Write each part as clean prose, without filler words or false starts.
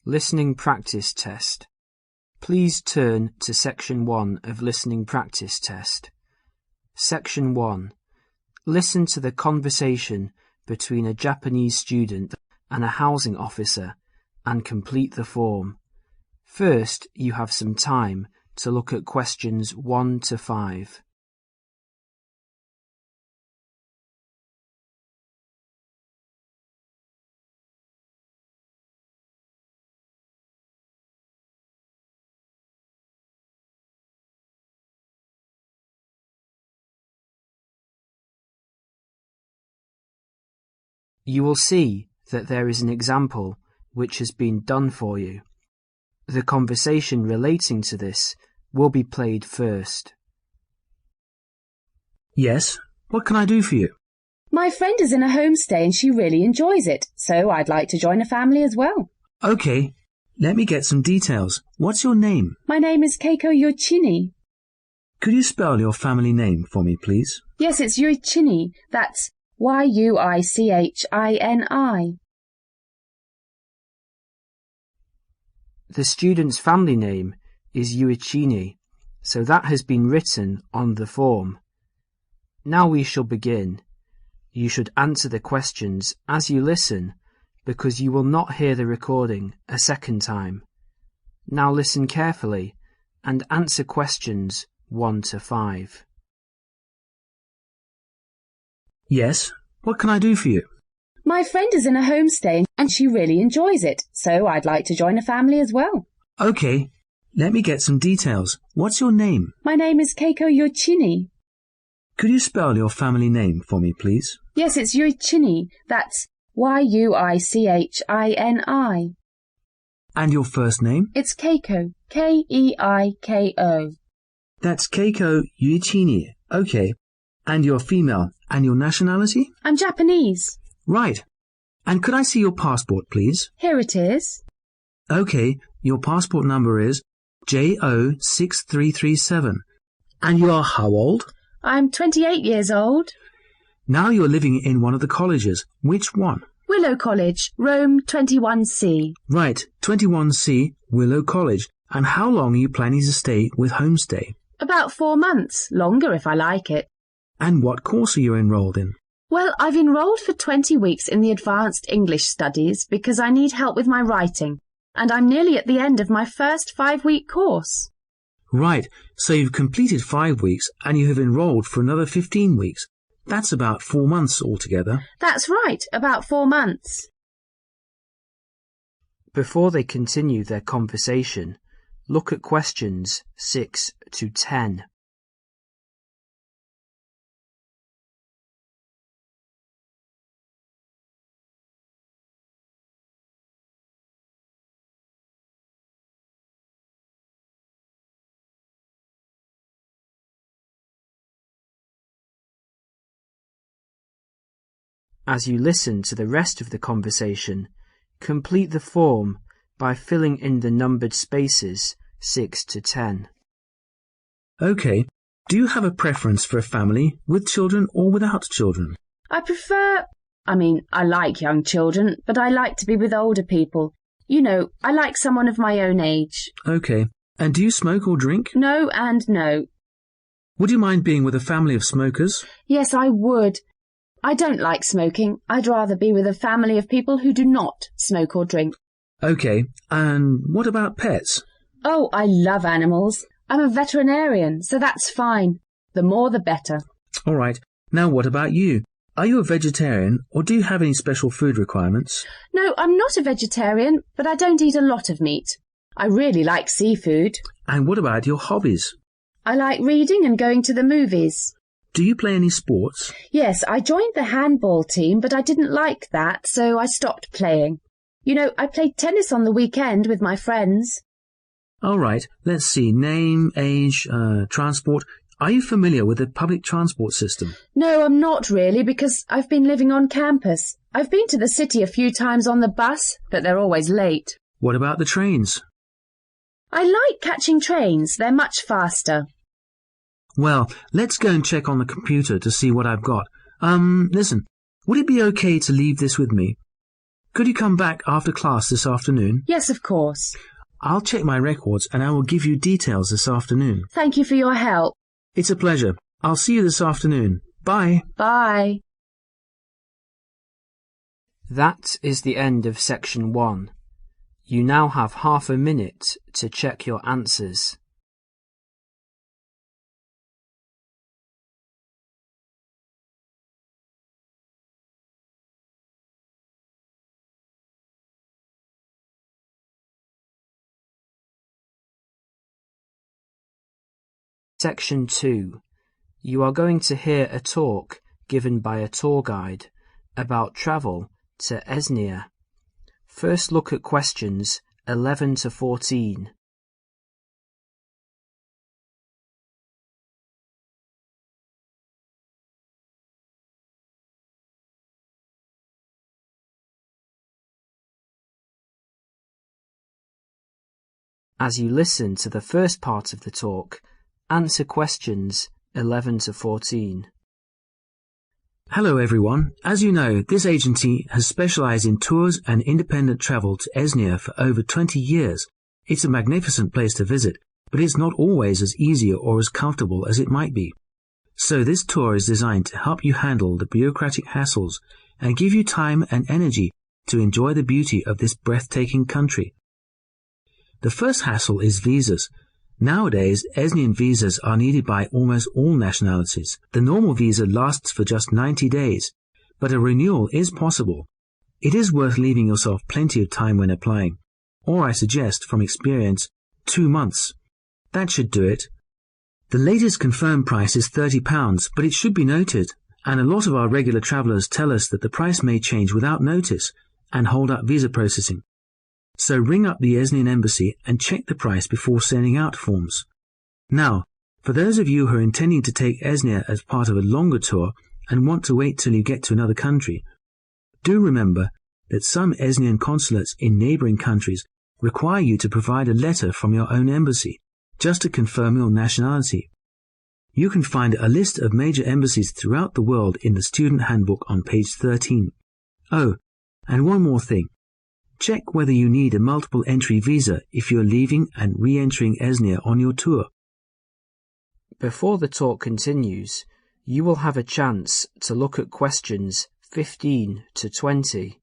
Listening Practice Test. Please turn to Section 1 of Listening Practice Test. Section 1. Listen to the conversation between a Japanese student and a housing officer and complete the form. First, you have some time to look at questions 1 to 5. You will see that there is an example which has been done for you. The conversation relating to this will be played first. Yes, what can I do for you? My friend is in a homestay and she really enjoys it, so I'd like to join a family as well. Okay, let me get some details. What's your name? My name is Keiko Yuichini. Could you spell your family name for me, please? Yes, it's Yuichini. That's Yuichini. The student's family name is Yuichini, so that has been written on the form. Now we shall begin. You should answer the questions as you listen, because you will not hear the recording a second time. Now listen carefully and answer questions 1 to 5. Yes, what can I do for you? My friend is in a homestay and she really enjoys it, so I'd like to join a family as well. Okay, let me get some details. What's your name? My name is Keiko Yuichini. Could you spell your family name for me, please? Yes, it's Yuichini. That's Yuichini. And your first name? It's Keiko. Keiko. That's Keiko Yuichini. Okay. And you're female. And your nationality? I'm Japanese. Right. And could I see your passport, please? Here it is. Okay, your passport number is JO6337. And you are how old? I'm 28 years old. Now you're living in one of the colleges. Which one? Willow College, Rome 21C. Right, 21C, Willow College. And how long are you planning to stay with Homestay? About 4 months, longer if I like it. And what course are you enrolled in? Well, I've enrolled for 20 weeks in the Advanced English Studies because I need help with my writing, and I'm nearly at the end of my first 5-week course. Right, so you've completed 5 weeks and you have enrolled for another 15 weeks. That's about 4 months altogether. That's right, about 4 months. Before they continue their conversation, look at questions 6 to 10. As you listen to the rest of the conversation, complete the form by filling in the numbered spaces 6 to 10. Okay. Do you have a preference for a family with children or without children? I like young children, but I like to be with older people. You know, I like someone of my own age. Okay. And do you smoke or drink? No and no. Would you mind being with a family of smokers? Yes, I would. I don't like smoking. I'd rather be with a family of people who do not smoke or drink. Okay, and what about pets? Oh, I love animals. I'm a veterinarian, so that's fine. The more the better. All right. Now what about you? Are you a vegetarian or do you have any special food requirements? No, I'm not a vegetarian, but I don't eat a lot of meat. I really like seafood. And what about your hobbies? I like reading and going to the movies. Do you play any sports? Yes, I joined the handball team, but I didn't like that, so I stopped playing. You know, I played tennis on the weekend with my friends. All right, let's see. Name, age, transport. Are you familiar with the public transport system? No, I'm not really, because I've been living on campus. I've been to the city a few times on the bus, but they're always late. What about the trains? I like catching trains. They're much faster. Well, let's go and check on the computer to see what I've got. Listen, would it be okay to leave this with me? Could you come back after class this afternoon? Yes, of course. I'll check my records and I will give you details this afternoon. Thank you for your help. It's a pleasure. I'll see you this afternoon. Bye. Bye. That is the end of section 1. You now have half a minute to check your answers. Section 2. You are going to hear a talk given by a tour guide about travel to Esnia. First look at questions 11 to 14. As you listen to the first part of the talk, answer questions 11 to 14. Hello everyone. As you know, this agency has specialized in tours and independent travel to Esnia for over 20 years. It's a magnificent place to visit, but it's not always as easy or as comfortable as it might be. So this tour is designed to help you handle the bureaucratic hassles and give you time and energy to enjoy the beauty of this breathtaking country. The first hassle is visas. Nowadays, Esnian visas are needed by almost all nationalities. The normal visa lasts for just 90 days, but a renewal is possible. It is worth leaving yourself plenty of time when applying, or I suggest, from experience, 2 months. That should do it. The latest confirmed price is £30, but it should be noted, and a lot of our regular travellers tell us that the price may change without notice and hold up visa processing. So ring up the Esnian embassy and check the price before sending out forms. Now, for those of you who are intending to take Esnia as part of a longer tour and want to wait till you get to another country, do remember that some Esnian consulates in neighbouring countries require you to provide a letter from your own embassy, just to confirm your nationality. You can find a list of major embassies throughout the world in the student handbook on page 13. Oh, and one more thing. Check whether you need a multiple entry visa if you're leaving and re-entering Esnia on your tour. Before the talk continues, you will have a chance to look at questions 15 to 20.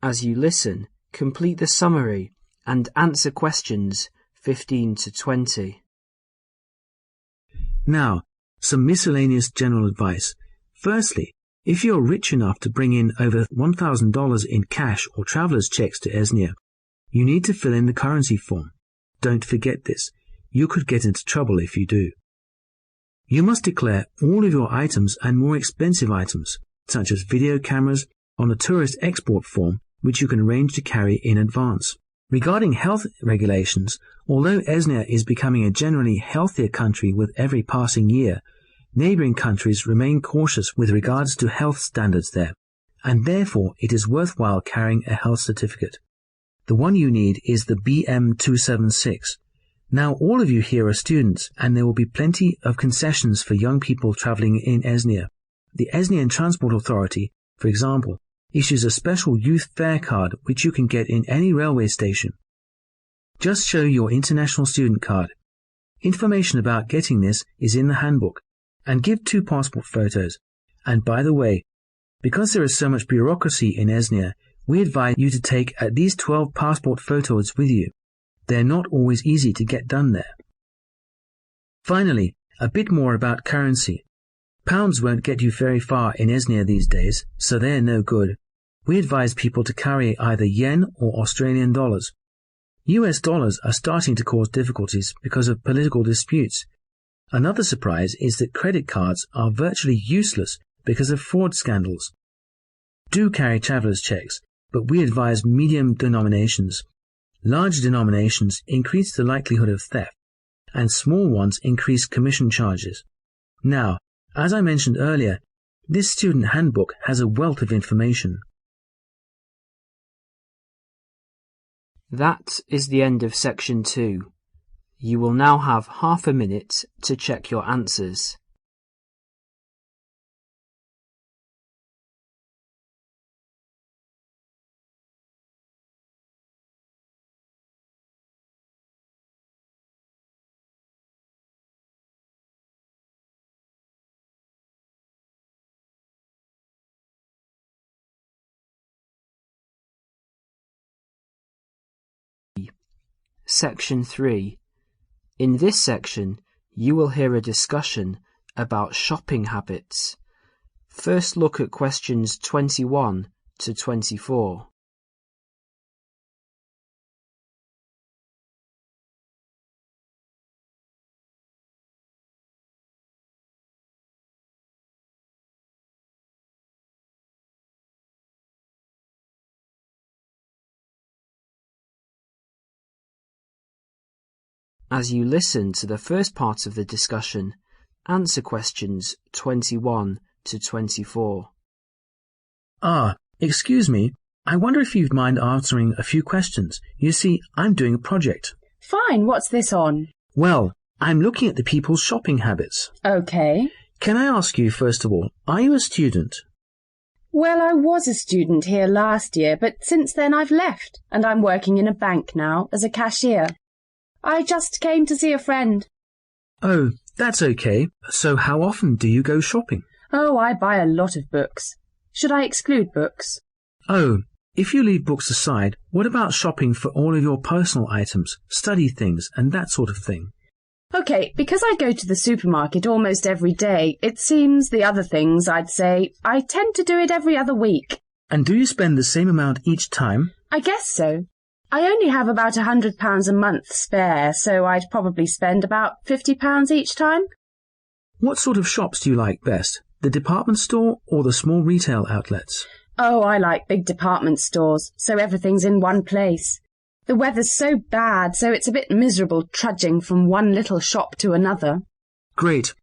As you listen, complete the summary and answer questions 15 to 20. Now, some miscellaneous general advice. Firstly, if you're rich enough to bring in over $1,000 in cash or traveller's checks to Esnia, you need to fill in the currency form. Don't forget this. You could get into trouble if you do. You must declare all of your items and more expensive items, such as video cameras, on a tourist export form, which you can arrange to carry in advance. Regarding health regulations, although Esnia is becoming a generally healthier country with every passing year, neighbouring countries remain cautious with regards to health standards there, and therefore it is worthwhile carrying a health certificate. The one you need is the BM276. Now all of you here are students, and there will be plenty of concessions for young people travelling in Esnia. The Esnian Transport Authority, for example, issues a special youth fare card which you can get in any railway station. Just show your international student card. Information about getting this is in the handbook, and give 2 passport photos. And by the way, because there is so much bureaucracy in Esnia, we advise you to take at least 12 passport photos with you. They're not always easy to get done there. Finally, a bit more about currency. Pounds won't get you very far in Esnia these days, so they're no good. We advise people to carry either yen or Australian dollars. US dollars are starting to cause difficulties because of political disputes. Another surprise is that credit cards are virtually useless because of fraud scandals. Do carry traveller's checks, but we advise medium denominations. Large denominations increase the likelihood of theft, and small ones increase commission charges. Now, as I mentioned earlier, this student handbook has a wealth of information. That is the end of section 2. You will now have half a minute to check your answers. Section 3. In this section, you will hear a discussion about shopping habits. First look at questions 21 to 24. As you listen to the first part of the discussion, answer questions 21 to 24. Excuse me. I wonder if you'd mind answering a few questions. You see, I'm doing a project. Fine, what's this on? Well, I'm looking at the people's shopping habits. Okay. Can I ask you, first of all, are you a student? Well, I was a student here last year, but since then I've left, and I'm working in a bank now as a cashier. I just came to see a friend. Oh, that's okay. So how often do you go shopping? Oh, I buy a lot of books. Should I exclude books? Oh, if you leave books aside, what about shopping for all of your personal items, study things, and that sort of thing? Okay, because I go to the supermarket almost every day, it seems the other things, I'd say, I tend to do it every other week. And do you spend the same amount each time? I guess so. I only have about £100 a month spare, so I'd probably spend about £50 each time. What sort of shops do you like best? The department store or the small retail outlets? Oh, I like big department stores, so everything's in one place. The weather's so bad, so it's a bit miserable trudging from one little shop to another. Great.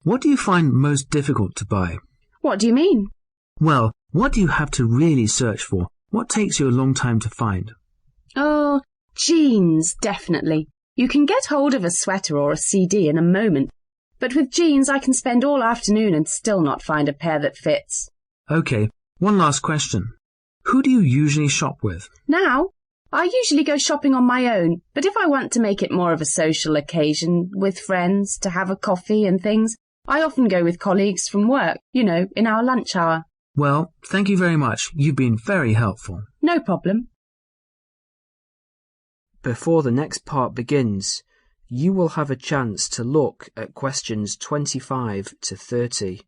What do you find most difficult to buy? What do you mean? Well, what do you have to really search for? What takes you a long time to find? Oh, jeans, definitely. You can get hold of a sweater or a CD in a moment, but with jeans I can spend all afternoon and still not find a pair that fits. Okay, one last question. Who do you usually shop with? Now, I usually go shopping on my own, but if I want to make it more of a social occasion with friends to have a coffee and things, I often go with colleagues from work, in our lunch hour. Well, thank you very much. You've been very helpful. No problem. Before the next part begins, you will have a chance to look at questions 25 to 30.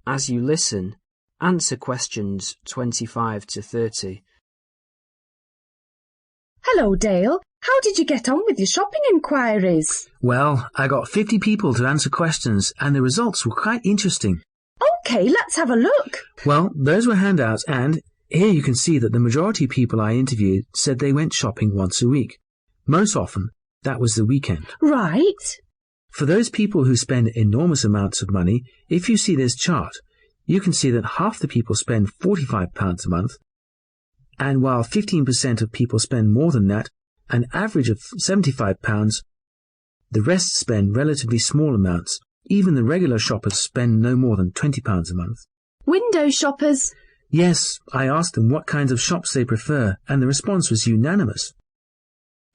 As you listen, answer questions 25 to 30. Hello, Dale. How did you get on with your shopping inquiries? Well, I got 50 people to answer questions, and the results were quite interesting. Okay, let's have a look. Well, those were handouts, and here you can see that the majority of people I interviewed said they went shopping once a week. Most often, that was the weekend. Right. For those people who spend enormous amounts of money, if you see this chart, you can see that half the people spend £45 a month, and while 15% of people spend more than that, an average of £75, the rest spend relatively small amounts. Even the regular shoppers spend no more than £20 a month. Window shoppers? Yes, I asked them what kinds of shops they prefer, and the response was unanimous.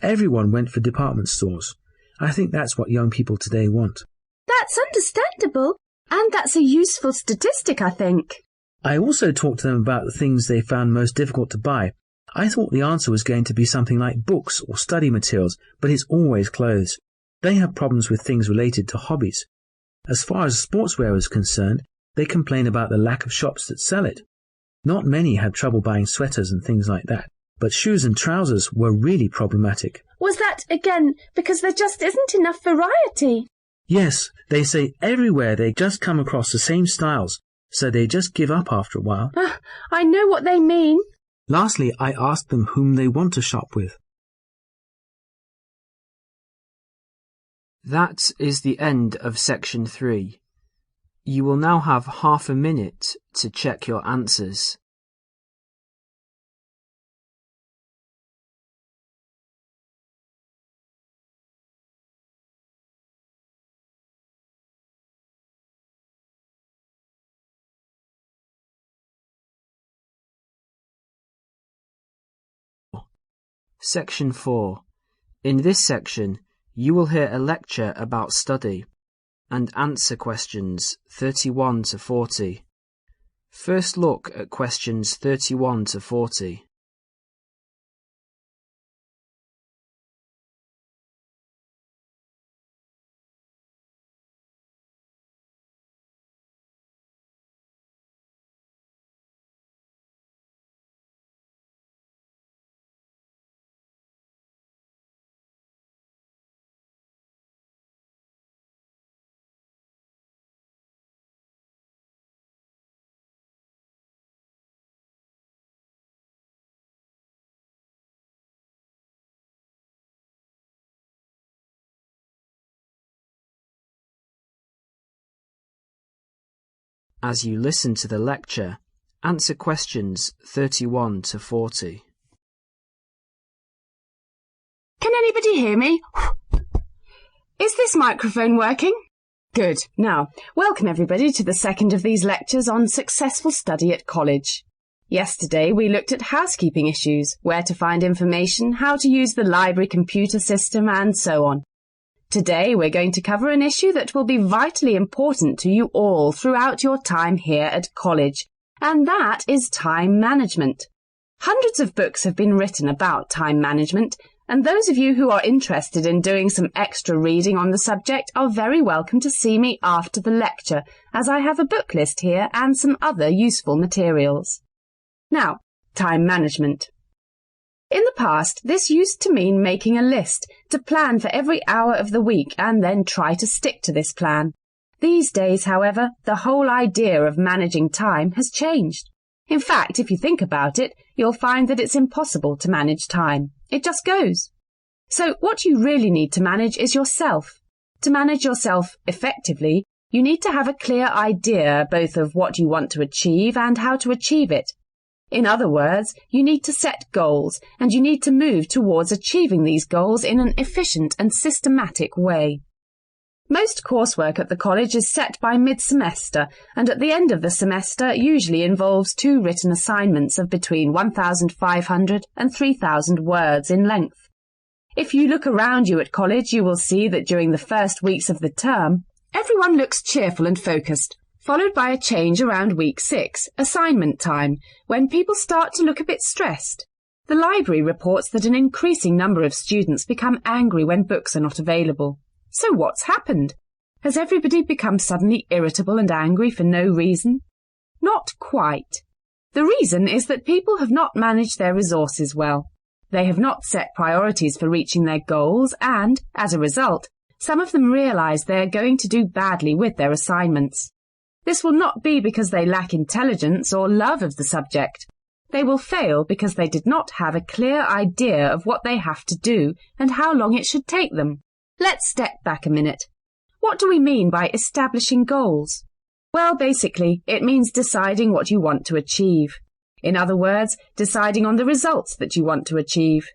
Everyone went for department stores. I think that's what young people today want. That's understandable, and that's a useful statistic, I think. I also talked to them about the things they found most difficult to buy. I thought the answer was going to be something like books or study materials, but it's always clothes. They have problems with things related to hobbies. As far as sportswear is concerned, they complain about the lack of shops that sell it. Not many have trouble buying sweaters and things like that. but shoes and trousers were really problematic. Was that, again, because there just isn't enough variety? Yes, they say everywhere they just come across the same styles, so they just give up after a while. I know what they mean. Lastly, I asked them whom they want to shop with. That is the end of section 3. You will now have half a minute to check your answers. Section 4. In this section, you will hear a lecture about study and answer questions 31 to 40. First look at questions 31 to 40. As you listen to the lecture, answer questions 31 to 40. Can anybody hear me? Is this microphone working? Good. Now, welcome everybody to the second of these lectures on successful study at college. Yesterday we looked at housekeeping issues, where to find information, how to use the library computer system, and so on. Today we're going to cover an issue that will be vitally important to you all throughout your time here at college, and that is time management. Hundreds of books have been written about time management, and those of you who are interested in doing some extra reading on the subject are very welcome to see me after the lecture, as I have a book list here and some other useful materials. Now, time management. In the past, this used to mean making a list to plan for every hour of the week and then try to stick to this plan. These days, however, the whole idea of managing time has changed. In fact, if you think about it, you'll find that it's impossible to manage time. It just goes. So what you really need to manage is yourself. To manage yourself effectively, you need to have a clear idea both of what you want to achieve and how to achieve it. In other words, you need to set goals, and you need to move towards achieving these goals in an efficient and systematic way. Most coursework at the college is set by mid-semester, and at the end of the semester usually involves 2 written assignments of between 1,500 and 3,000 words in length. If you look around you at college, you will see that during the first weeks of the term, everyone looks cheerful and focused, followed by a change around week 6, assignment time, when people start to look a bit stressed. The library reports that an increasing number of students become angry when books are not available. So what's happened? Has everybody become suddenly irritable and angry for no reason? Not quite. The reason is that people have not managed their resources well. They have not set priorities for reaching their goals and, as a result, some of them realise they are going to do badly with their assignments. This will not be because they lack intelligence or love of the subject. They will fail because they did not have a clear idea of what they have to do and how long it should take them. Let's step back a minute. What do we mean by establishing goals? Well, basically, it means deciding what you want to achieve. In other words, deciding on the results that you want to achieve.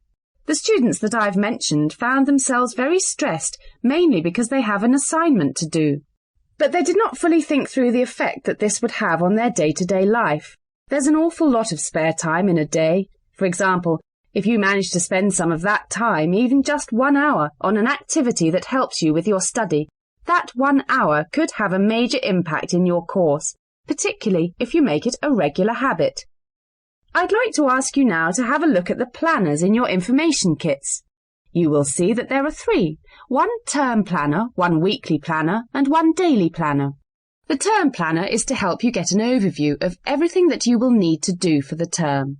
The students that I've mentioned found themselves very stressed, mainly because they have an assignment to do. But they did not fully think through the effect that this would have on their day-to-day life. There's an awful lot of spare time in a day. For example, if you manage to spend some of that time, even just 1 hour, on an activity that helps you with your study, that 1 hour could have a major impact in your course, particularly if you make it a regular habit. I'd like to ask you now to have a look at the planners in your information kits. You will see that there are 3, 1 term planner, 1 weekly planner, and 1 daily planner. The term planner is to help you get an overview of everything that you will need to do for the term.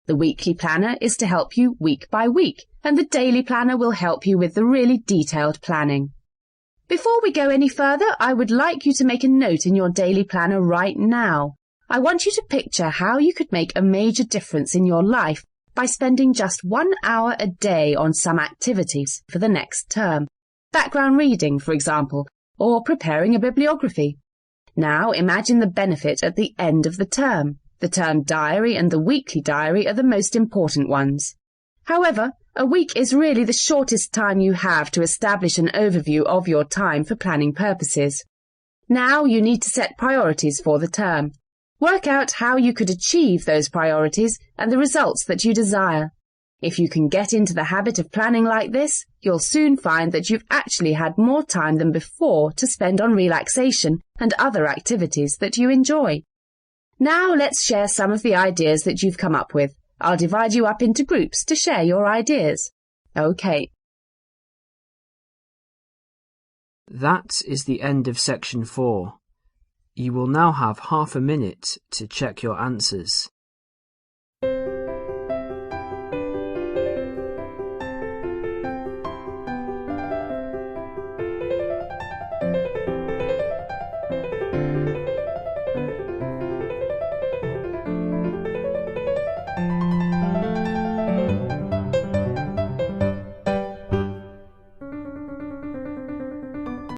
The weekly planner is to help you week by week, and the daily planner will help you with the really detailed planning. Before we go any further, I would like you to make a note in your daily planner right now. I want you to picture how you could make a major difference in your life by spending just 1 hour a day on some activities for the next term. Background reading, for example, or preparing a bibliography. Now imagine the benefit at the end of the term. The term diary and the weekly diary are the most important ones. However, a week is really the shortest time you have to establish an overview of your time for planning purposes. Now you need to set priorities for the term. Work out how you could achieve those priorities and the results that you desire. If you can get into the habit of planning like this, you'll soon find that you've actually had more time than before to spend on relaxation and other activities that you enjoy. Now let's share some of the ideas that you've come up with. I'll divide you up into groups to share your ideas. Okay. That is the end of section 4. You will now have half a minute to check your answers.